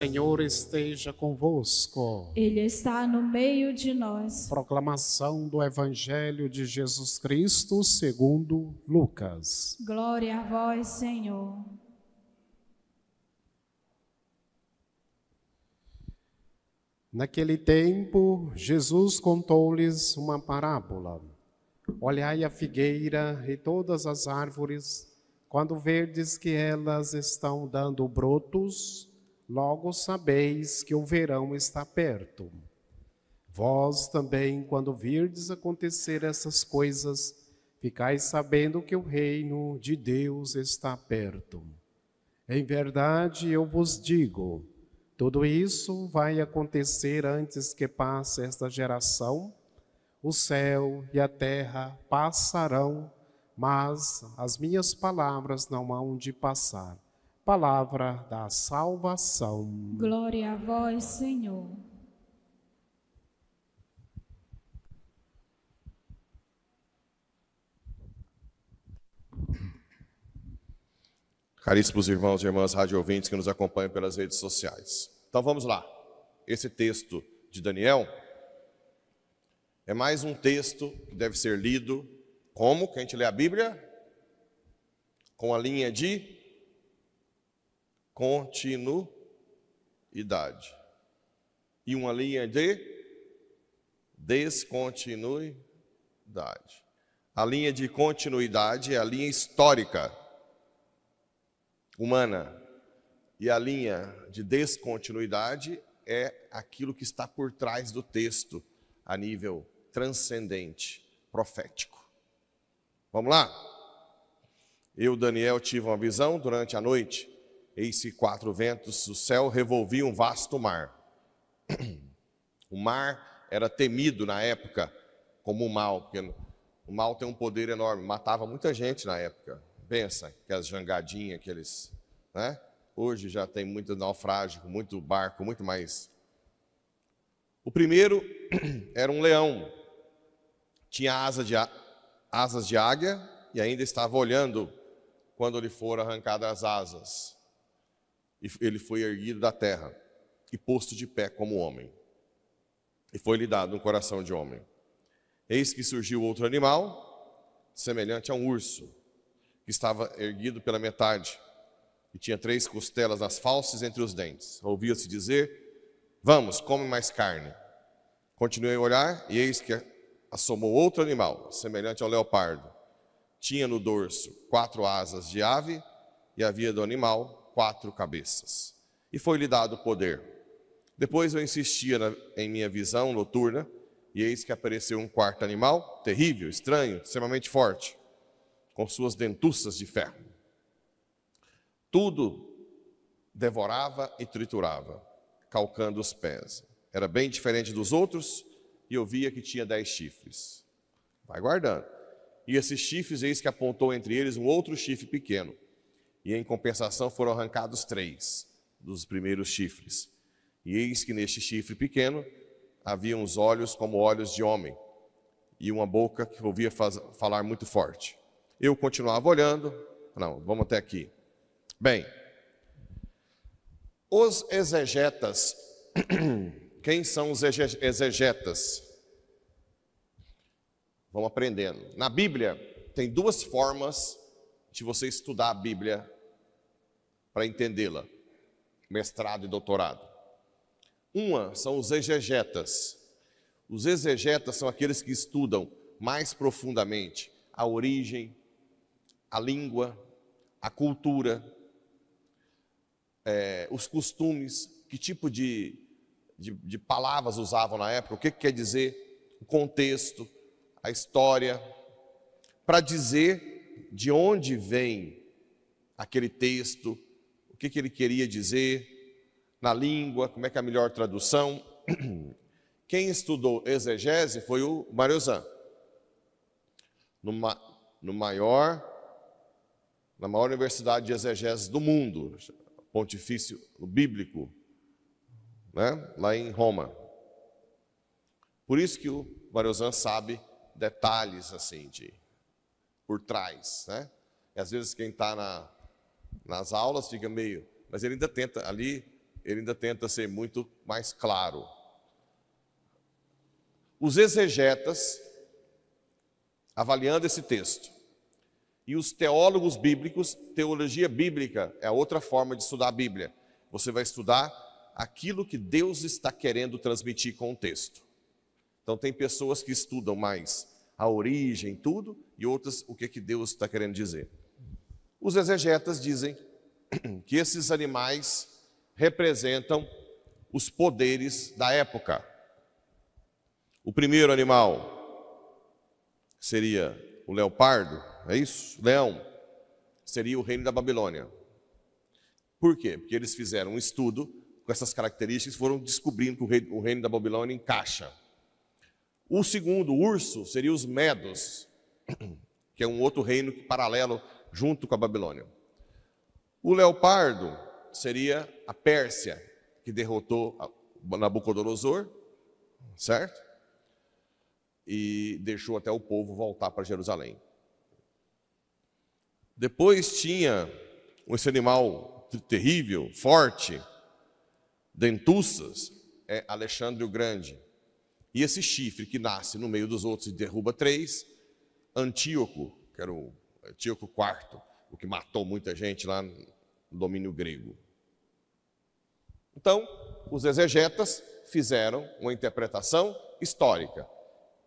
Senhor esteja convosco. Ele está no meio de nós. Proclamação do Evangelho de Jesus Cristo segundo Lucas. Glória a vós, Senhor. Naquele tempo, Jesus contou-lhes uma parábola. Olhai a figueira e todas as árvores, quando verdes que elas estão dando brotos, logo sabeis que o verão está perto. Vós também, quando virdes acontecer essas coisas, ficais sabendo que o reino de Deus está perto. Em verdade, eu vos digo, tudo isso vai acontecer antes que passe esta geração. O céu e a terra passarão, mas as minhas palavras não hão de passar. Palavra da salvação. Glória a vós, Senhor. Caríssimos irmãos e irmãs rádio-ouvintes que nos acompanham pelas redes sociais. Então vamos lá. Esse texto de Daniel é mais um texto que deve ser lido como que a gente lê a Bíblia? Com a linha de continuidade. E uma linha de descontinuidade. A linha de continuidade é a linha histórica, humana. E a linha de descontinuidade é aquilo que está por trás do texto, a nível transcendente, profético. Vamos lá? Eu, Daniel, tive uma visão durante a noite. Eis que 4 ventos do céu revolviam um vasto mar. O mar era temido na época como o mal, porque o mal tem um poder enorme, matava muita gente na época. Pensa, aquelas jangadinhas, aqueles, né? Hoje já tem muito naufrágio, muito barco, muito mais. O primeiro era um leão, tinha asas de águia e ainda estava olhando quando lhe foram arrancadas as asas. E ele foi erguido da terra e posto de pé como homem. E foi-lhe dado um coração de homem. Eis que surgiu outro animal, semelhante a um urso, que estava erguido pela metade, e tinha 3 costelas nas fauces entre os dentes. Ouvia-se dizer: vamos, come mais carne. Continuei a olhar, e eis que assomou outro animal, semelhante ao leopardo. Tinha no dorso 4 asas de ave, e havia do animal 4 cabeças. E foi-lhe dado poder. Depois eu insistia em minha visão noturna, e eis que apareceu um 4º animal, terrível, estranho, extremamente forte, com suas dentuças de ferro. Tudo devorava e triturava, calcando os pés. Era bem diferente dos outros, e eu via que tinha 10 chifres. Vai guardando. E esses chifres, eis que apontou entre eles um outro chifre pequeno. E em compensação foram arrancados 3 dos primeiros chifres. E eis que neste chifre pequeno havia uns olhos como olhos de homem, e uma boca que ouvia falar muito forte. Eu continuava olhando. Não, vamos até aqui. Bem, os exegetas, quem são os exegetas? Vamos aprendendo. Na Bíblia, tem 2 formas de você estudar a Bíblia para entendê-la, mestrado e doutorado. Uma são os exegetas. Os exegetas são aqueles que estudam mais profundamente a origem, a língua, a cultura, os costumes, que tipo de palavras usavam na época, o que quer dizer, o contexto, a história, para dizer de onde vem aquele texto, o que ele queria dizer, na língua, como é que é a melhor tradução. Quem estudou exegese foi o Mariozan, na maior universidade de exegese do mundo, Pontifício Bíblico, né? Lá em Roma. Por isso que o Mariozan sabe detalhes assim por trás, né? E às vezes quem está nas aulas fica meio, mas ele ainda tenta ser muito mais claro. Os exegetas, avaliando esse texto, e os teólogos bíblicos, teologia bíblica é outra forma de estudar a Bíblia. Você vai estudar aquilo que Deus está querendo transmitir com o texto. Então tem pessoas que estudam mais a origem, tudo, e outras o que Deus está querendo dizer. Os exegetas dizem que esses animais representam os poderes da época. O primeiro animal seria o leopardo, é isso? Leão. Seria o reino da Babilônia. Por quê? Porque eles fizeram um estudo com essas características e foram descobrindo que o reino da Babilônia encaixa. O segundo, o urso, seria os medos, que é um outro reino paralelo junto com a Babilônia. O leopardo seria a Pérsia, que derrotou Nabucodonosor, certo? E deixou até o povo voltar para Jerusalém. Depois tinha esse animal terrível, forte, dentuças, é Alexandre o Grande. E esse chifre que nasce no meio dos outros e derruba 3, Antíoco, que era o Antíoco IV, o que matou muita gente lá no domínio grego. Então, os exegetas fizeram uma interpretação histórica.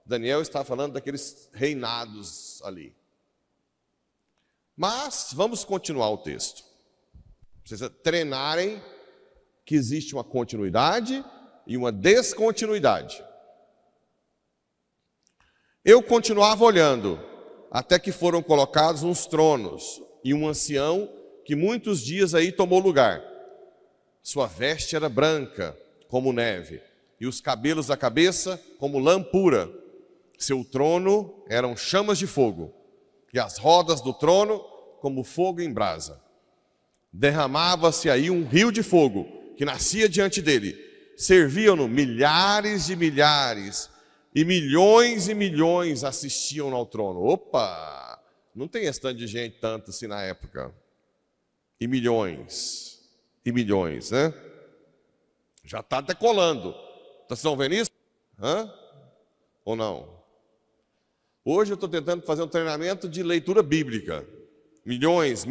Daniel está falando daqueles reinados ali. Mas vamos continuar o texto. Precisa treinarem que existe uma continuidade e uma descontinuidade. Eu continuava olhando, até que foram colocados uns tronos e um ancião que muitos dias aí tomou lugar. Sua veste era branca, como neve, e os cabelos da cabeça como lã pura. Seu trono eram chamas de fogo, e as rodas do trono como fogo em brasa. Derramava-se aí um rio de fogo, que nascia diante dele. Serviam-no milhares de milhares, e milhões assistiam ao trono. Opa! Não tem esse tanto de gente tanto assim na época. E milhões, né? Já está decolando. Vocês estão vendo isso? Hã? Ou não? Hoje eu estou tentando fazer um treinamento de leitura bíblica. Milhões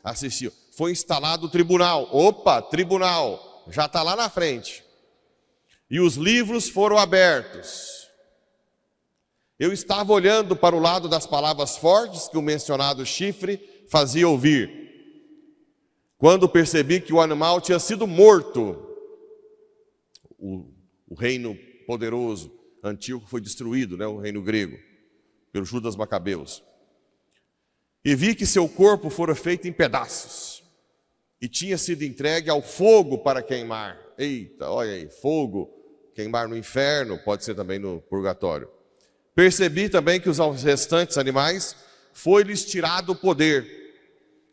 assistiam. Foi instalado o tribunal. Opa, tribunal. Já está lá na frente. E os livros foram abertos. Eu estava olhando para o lado das palavras fortes que o mencionado chifre fazia ouvir, quando percebi que o animal tinha sido morto. O reino poderoso, Antíoco, foi destruído, né, o reino grego, pelo Judas Macabeus. E vi que seu corpo fora feito em pedaços, e tinha sido entregue ao fogo para queimar. Eita, olha aí, fogo, queimar no inferno, pode ser também no purgatório. Percebi também que os restantes animais foi-lhes tirado o poder,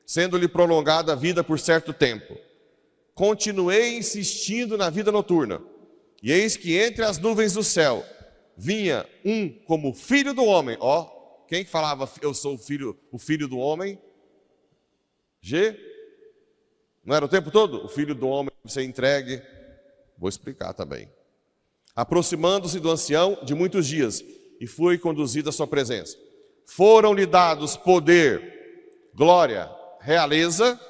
sendo-lhe prolongada a vida por certo tempo. Continuei insistindo na vida noturna, e eis que entre as nuvens do céu vinha um como filho do homem. Ó, quem falava eu sou o filho do homem? G? Não era o tempo todo? O filho do homem ser entregue. Vou explicar também. Aproximando-se do ancião de muitos dias, e foi conduzido à sua presença. Foram-lhe dados poder, glória, realeza,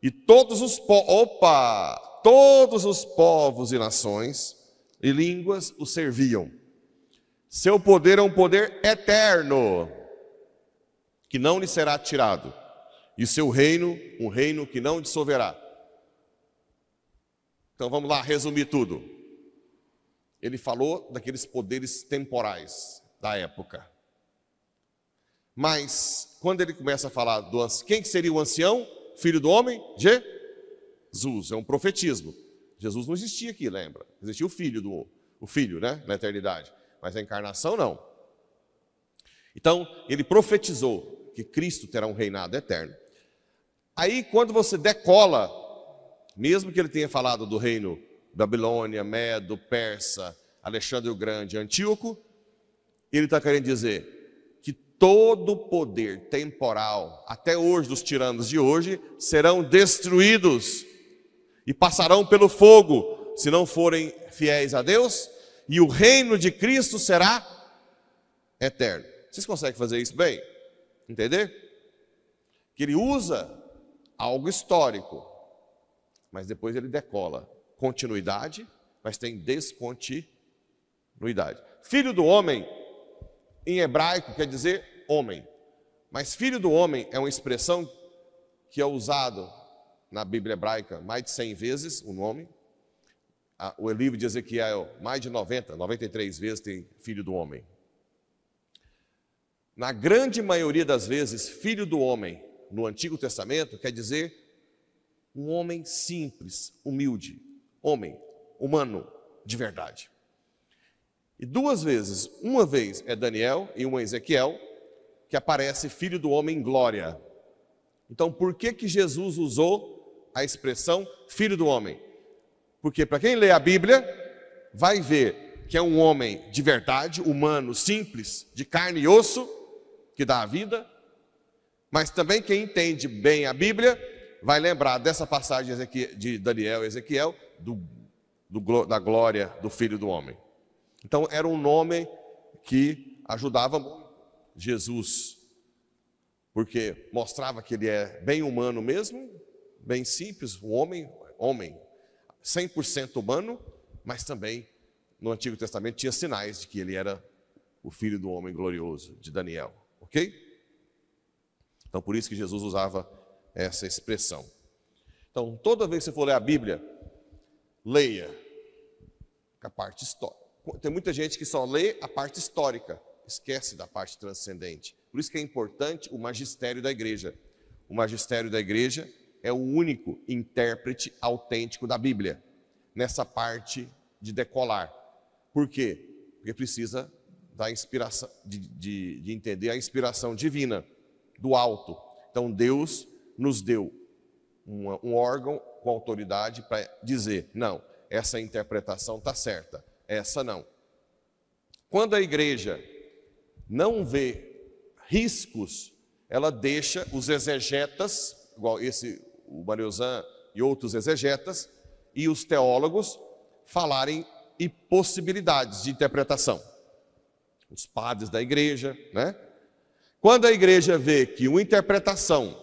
e todos os povos e nações e línguas o serviam. Seu poder é um poder eterno, que não lhe será tirado, e seu reino, um reino que não dissolverá. Então vamos lá resumir tudo. Ele falou daqueles poderes temporais da época. Mas, quando ele começa a falar quem seria o ancião? Filho do homem? Jesus. É um profetismo. Jesus não existia aqui, lembra? Existia o filho, né? Na eternidade. Mas a encarnação não. Então, ele profetizou que Cristo terá um reinado eterno. Aí, quando você decola, mesmo que ele tenha falado do reino Babilônia, Medo, Persa, Alexandre o Grande, Antíoco, ele está querendo dizer que todo poder temporal, até hoje dos tiranos de hoje, serão destruídos e passarão pelo fogo, se não forem fiéis a Deus, e o reino de Cristo será eterno. Vocês conseguem fazer isso bem? Entender? Que ele usa algo histórico, mas depois ele decola. Continuidade, mas tem descontinuidade. Filho do homem, em hebraico, quer dizer homem. Mas filho do homem é uma expressão que é usado na Bíblia hebraica mais de 100 vezes, o nome. O livro de Ezequiel, mais de 93 vezes tem filho do homem. Na grande maioria das vezes, filho do homem, no Antigo Testamento, quer dizer um homem simples, humilde, homem, humano, de verdade. E duas vezes, uma vez é Daniel e uma Ezequiel, que aparece filho do homem em glória. Então, por que Jesus usou a expressão filho do homem? Porque para quem lê a Bíblia, vai ver que é um homem de verdade, humano, simples, de carne e osso, que dá a vida, mas também quem entende bem a Bíblia, vai lembrar dessa passagem de Daniel e Ezequiel, da glória do Filho do Homem. Então, era um nome que ajudava muito Jesus, porque mostrava que ele é bem humano mesmo, bem simples, um homem 100% humano, mas também no Antigo Testamento tinha sinais de que ele era o Filho do Homem glorioso, de Daniel, ok? Então, por isso que Jesus usava essa expressão. Então, toda vez que você for ler a Bíblia, leia a parte histórica. Tem muita gente que só lê a parte histórica, esquece da parte transcendente. Por isso que é importante o magistério da igreja. O magistério da igreja é o único intérprete autêntico da Bíblia, nessa parte de decolar. Por quê? Porque precisa da inspiração, de entender a inspiração divina, do alto. Então Deus nos deu um órgão com autoridade para dizer, não, essa interpretação está certa, essa não. Quando a igreja não vê riscos, ela deixa os exegetas, igual o Mariozan e outros exegetas, e os teólogos falarem possibilidades de interpretação. Os padres da igreja, né? Quando a igreja vê que uma interpretação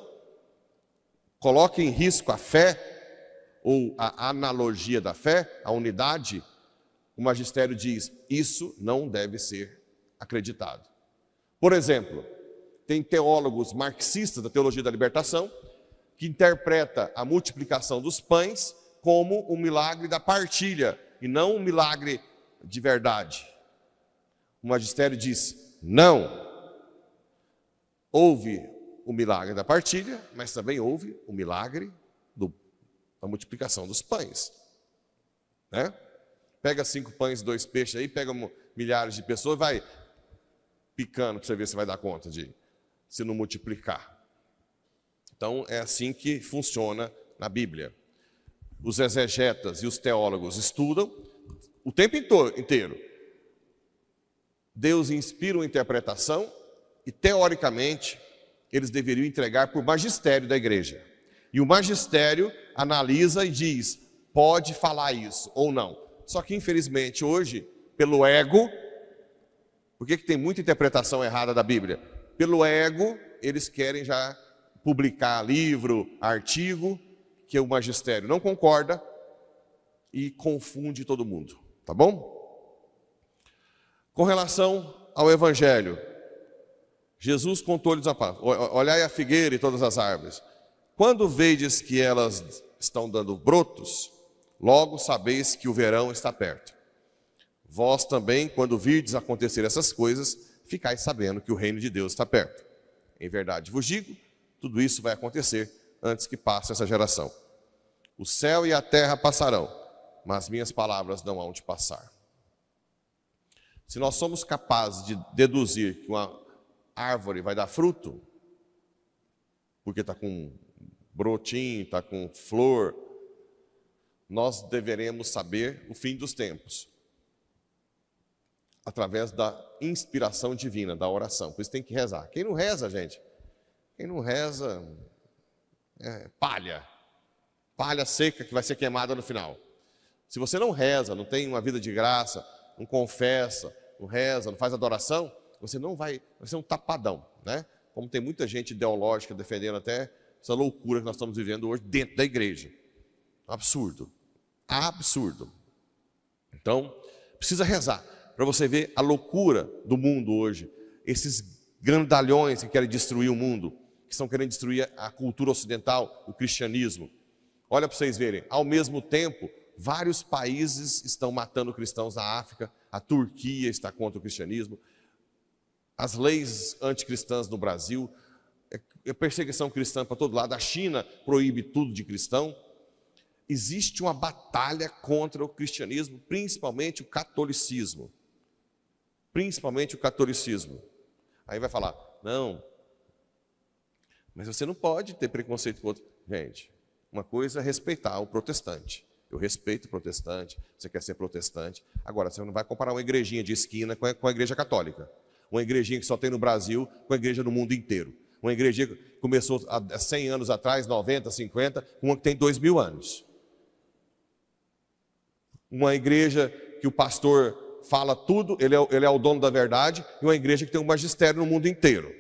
coloca em risco a fé, ou a analogia da fé, a unidade, o magistério diz, isso não deve ser acreditado. Por exemplo, tem teólogos marxistas da teologia da libertação, que interpreta a multiplicação dos pães como um milagre da partilha, e não um milagre de verdade. O magistério diz, não. Houve o milagre da partilha, mas também houve o milagre da multiplicação dos pães. Né? Pega 5 pães e 2 peixes aí, pega milhares de pessoas, vai picando para você ver se vai dar conta de se não multiplicar. Então é assim que funciona na Bíblia. Os exegetas e os teólogos estudam o tempo inteiro. Deus inspira uma interpretação e, teoricamente, eles deveriam entregar por magistério da igreja. E o magistério analisa e diz, pode falar isso ou não. Só que, infelizmente, hoje, pelo ego, por que tem muita interpretação errada da Bíblia? Pelo ego, eles querem já publicar livro, artigo, que o magistério não concorda e confunde todo mundo, tá bom? Com relação ao Evangelho, Jesus contou-lhes a palavra, olhai a figueira e todas as árvores. Quando vedes que elas estão dando brotos, logo sabeis que o verão está perto. Vós também, quando virdes acontecer essas coisas, ficais sabendo que o reino de Deus está perto. Em verdade vos digo, tudo isso vai acontecer antes que passe essa geração. O céu e a terra passarão, mas minhas palavras não hão de passar. Se nós somos capazes de deduzir que uma árvore vai dar fruto, porque está com brotinho, está com flor, nós deveremos saber o fim dos tempos. através da inspiração divina, da oração. Por isso tem que rezar. Quem não reza, gente, quem não reza é palha seca que vai ser queimada no final. Se você não reza, não tem uma vida de graça, não confessa, não reza, não faz adoração, você não vai ser um tapadão, né? Como tem muita gente ideológica defendendo até essa loucura que nós estamos vivendo hoje dentro da igreja. Absurdo. Absurdo. Então, precisa rezar para você ver a loucura do mundo hoje. Esses grandalhões que querem destruir o mundo, que estão querendo destruir a cultura ocidental, o cristianismo. Olha para vocês verem, ao mesmo tempo, vários países estão matando cristãos na África, a Turquia está contra o cristianismo, as leis anticristãs no Brasil, a perseguição cristã para todo lado, a China proíbe tudo de cristão. Existe uma batalha contra o cristianismo, principalmente o catolicismo. Principalmente o catolicismo. Aí vai falar, não, mas você não pode ter preconceito com outro. Gente, uma coisa é respeitar o protestante. Eu respeito o protestante, você quer ser protestante. Agora, você não vai comparar uma igrejinha de esquina com a igreja católica. Uma igrejinha que só tem no Brasil com a igreja no mundo inteiro. Uma igreja que começou há 100 anos atrás, 90, 50, uma que tem 2000 anos. Uma igreja que o pastor fala tudo, ele é o dono da verdade, e uma igreja que tem um magistério no mundo inteiro.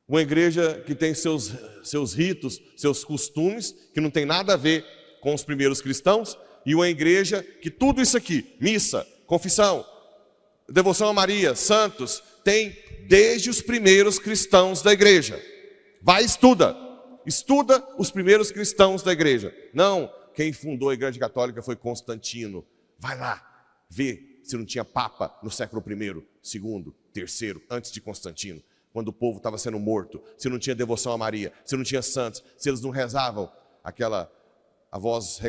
Uma igreja que tem seus ritos, seus costumes, que não tem nada a ver com os primeiros cristãos, e uma igreja que tudo isso aqui, missa, confissão, devoção a Maria, santos, tem desde os primeiros cristãos da igreja. Vai, estuda os primeiros cristãos da igreja. Não, quem fundou a igreja católica foi Constantino. Vai lá, vê se não tinha papa no século I, II, III, antes de Constantino, quando o povo estava sendo morto, se não tinha devoção a Maria, se não tinha santos, se eles não rezavam a vossa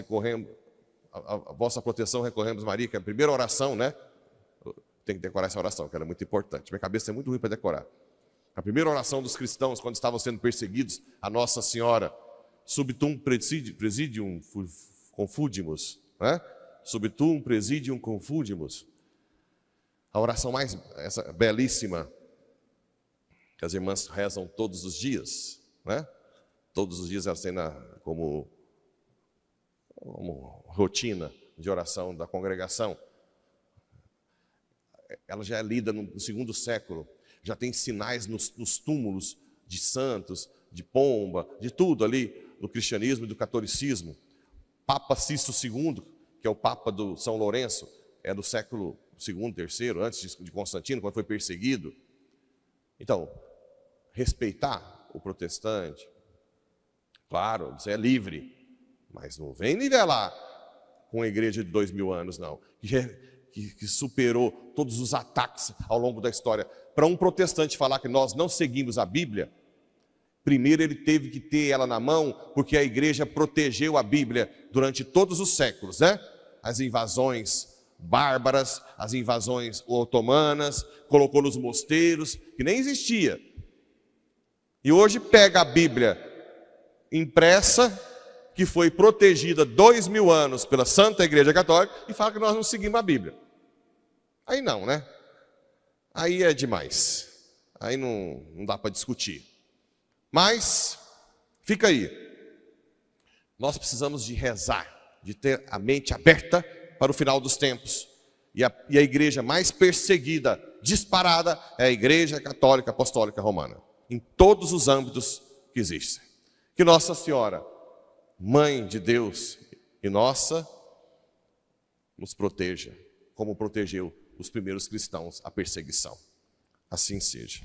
proteção recorremos Maria, que é a primeira oração, né? Tem que decorar essa oração, que ela é muito importante. Minha cabeça é muito ruim para decorar. A primeira oração dos cristãos, quando estavam sendo perseguidos, a Nossa Senhora, subtum presidium confundimus, né? Subtum presidium confundimus. A oração essa belíssima, que as irmãs rezam todos os dias, né? Todos os dias elas têm como rotina de oração da congregação. Ela já é lida no segundo século, já tem sinais nos túmulos de santos, de pomba, de tudo ali, do cristianismo e do catolicismo. Papa Sisto II, que é o Papa do São Lourenço, é do século II, III, antes de Constantino, quando foi perseguido. Então, respeitar o protestante, claro, você é livre, mas não vem nivelar com a igreja de 2000 anos, não, que superou todos os ataques ao longo da história. Para um protestante falar que nós não seguimos a Bíblia, primeiro ele teve que ter ela na mão, porque a igreja protegeu a Bíblia durante todos os séculos, né? As invasões bárbaras, as invasões otomanas, colocou nos mosteiros, que nem existia. E hoje pega a Bíblia impressa, que foi protegida 2000 anos pela Santa Igreja Católica, e fala que nós não seguimos a Bíblia. Aí não, né? Aí é demais. Aí não dá para discutir. Mas, fica aí. Nós precisamos de rezar, de ter a mente aberta para o final dos tempos. E a igreja mais perseguida, disparada, é a Igreja Católica Apostólica Romana. Em todos os âmbitos que existem. Que Nossa Senhora, Mãe de Deus e nossa, nos proteja, como protegeu os primeiros cristãos a perseguição. Assim seja.